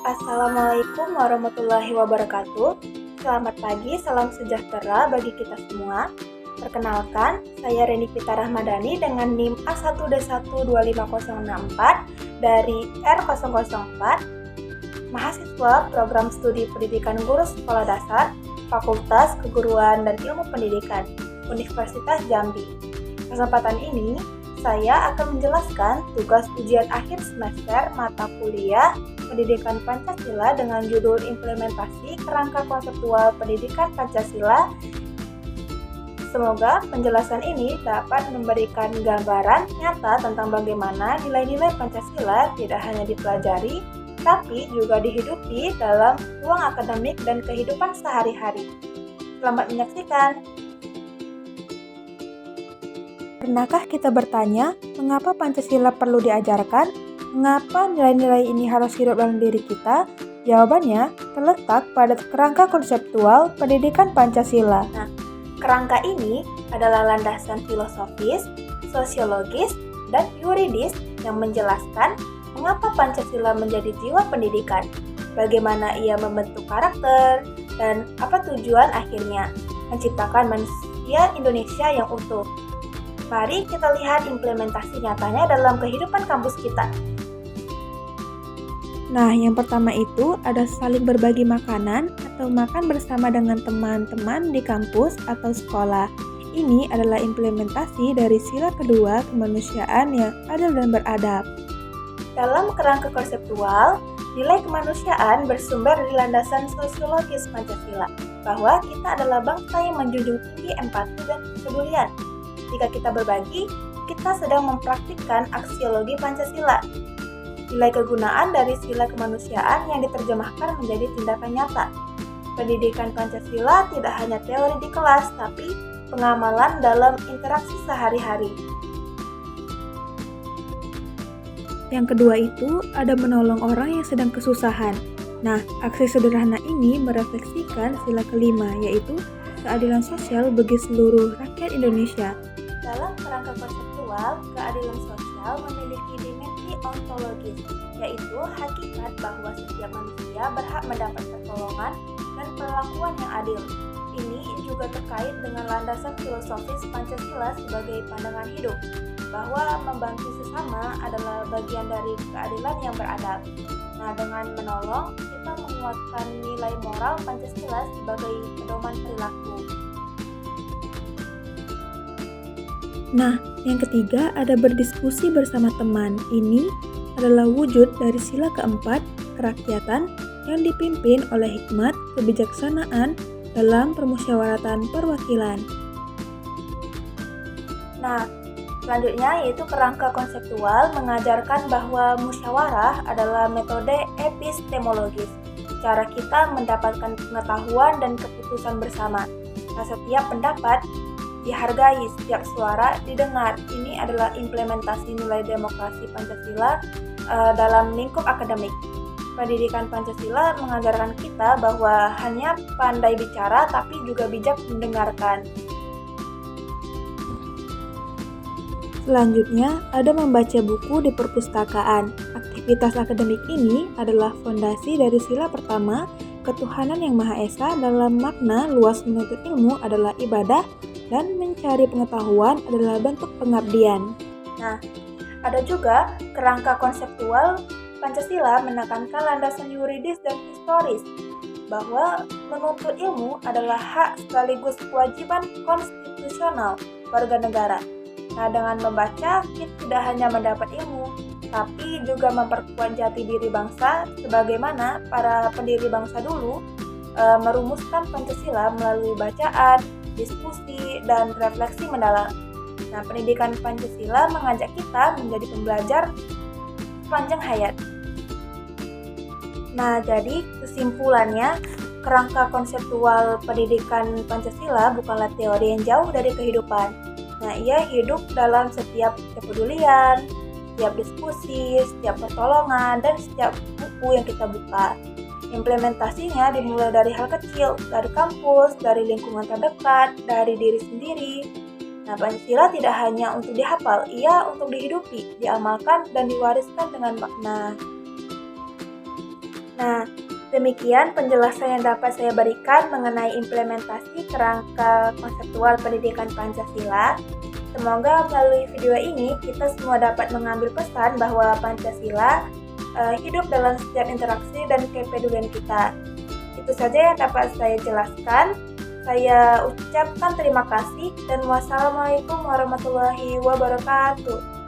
Assalamualaikum warahmatullahi wabarakatuh. Selamat pagi, salam sejahtera bagi kita semua. Perkenalkan, saya Reni Pita Rahmadani dengan NIM A1D12504 dari R004, mahasiswa Program Studi Pendidikan Guru Sekolah Dasar, Fakultas Keguruan dan Ilmu Pendidikan, Universitas Jambi. Kesempatan ini, saya akan menjelaskan tugas ujian akhir semester mata kuliah Pendidikan Pancasila dengan judul Implementasi Kerangka Konseptual Pendidikan Pancasila. Semoga penjelasan ini dapat memberikan gambaran nyata tentang bagaimana nilai-nilai Pancasila tidak hanya dipelajari, tapi juga dihidupi dalam ruang akademik dan kehidupan sehari-hari. Selamat menyaksikan! Pernahkah kita bertanya, mengapa Pancasila perlu diajarkan? Mengapa nilai-nilai ini harus hidup dalam diri kita? Jawabannya terletak pada kerangka konseptual pendidikan Pancasila. Nah, kerangka ini adalah landasan filosofis, sosiologis, dan yuridis yang menjelaskan mengapa Pancasila menjadi jiwa pendidikan, bagaimana ia membentuk karakter, dan apa tujuan akhirnya, menciptakan manusia Indonesia yang utuh. Mari kita lihat implementasi nyatanya dalam kehidupan kampus kita. Nah, yang pertama itu ada saling berbagi makanan atau makan bersama dengan teman-teman di kampus atau sekolah. Ini adalah implementasi dari sila kedua kemanusiaan yang adil dan beradab. Dalam kerangka konseptual, nilai kemanusiaan bersumber dari landasan sosiologis Pancasila, bahwa kita adalah bangsa yang menjunjung tinggi empati dan kepedulian. Jika kita berbagi, kita sedang mempraktikkan aksiologi Pancasila. Nilai kegunaan dari sila kemanusiaan yang diterjemahkan menjadi tindakan nyata. Pendidikan Pancasila tidak hanya teori di kelas, tapi pengamalan dalam interaksi sehari-hari. Yang kedua itu ada menolong orang yang sedang kesusahan. Nah, aksi sederhana ini merefleksikan sila kelima, yaitu keadilan sosial bagi seluruh rakyat Indonesia. Dalam kerangka konseptual, keadilan sosial memiliki dimensi ontologis, yaitu hakikat bahwa setiap manusia berhak mendapat pertolongan dan perlakuan yang adil. Ini juga terkait dengan landasan filosofis Pancasila sebagai pandangan hidup, bahwa membantu sesama adalah bagian dari keadilan yang beradab. Nah, dengan menolong, kita menguatkan nilai moral Pancasila sebagai pedoman perilaku. Nah, yang ketiga ada berdiskusi bersama teman. Ini adalah wujud dari sila keempat, kerakyatan, yang dipimpin oleh hikmat kebijaksanaan dalam permusyawaratan perwakilan. Nah, selanjutnya yaitu kerangka konseptual mengajarkan bahwa musyawarah adalah metode epistemologis, cara kita mendapatkan pengetahuan dan keputusan bersama. Nah, setiap pendapat dihargai, setiap suara didengar. Ini adalah implementasi nilai demokrasi Pancasila dalam lingkup akademik. Pendidikan Pancasila mengajarkan kita bahwa hanya pandai bicara tapi juga bijak mendengarkan. Selanjutnya, ada membaca buku di perpustakaan. Aktivitas akademik ini adalah fondasi dari sila pertama, ketuhanan yang Maha Esa dalam makna luas menuntut ilmu adalah ibadah dan mencari pengetahuan adalah bentuk pengabdian. Nah, ada juga kerangka konseptual Pancasila menekankan landasan yuridis dan historis, bahwa menuntut ilmu adalah hak sekaligus kewajiban konstitusional warga negara. Nah, dengan membaca, kita tidak hanya mendapat ilmu, tapi juga memperkuat jati diri bangsa, sebagaimana para pendiri bangsa dulu merumuskan Pancasila melalui bacaan, diskusi, dan refleksi mendalam. Nah, pendidikan Pancasila mengajak kita menjadi pembelajar sepanjang hayat. Nah, jadi kesimpulannya, kerangka konseptual pendidikan Pancasila bukanlah teori yang jauh dari kehidupan. Nah, ia hidup dalam setiap kepedulian, setiap diskusi, setiap pertolongan, dan setiap buku yang kita buka. Implementasinya dimulai dari hal kecil, dari kampus, dari lingkungan terdekat, dari diri sendiri. Nah, Pancasila tidak hanya untuk dihafal, ia untuk dihidupi, diamalkan, dan diwariskan dengan makna. Nah, Demikian penjelasan yang dapat saya berikan mengenai implementasi kerangka konseptual pendidikan Pancasila. Semoga melalui video ini kita semua dapat mengambil pesan bahwa Pancasila hidup dalam setiap interaksi dan kepedulian kita. Itu saja yang dapat saya jelaskan. Saya ucapkan terima kasih dan wassalamualaikum warahmatullahi wabarakatuh.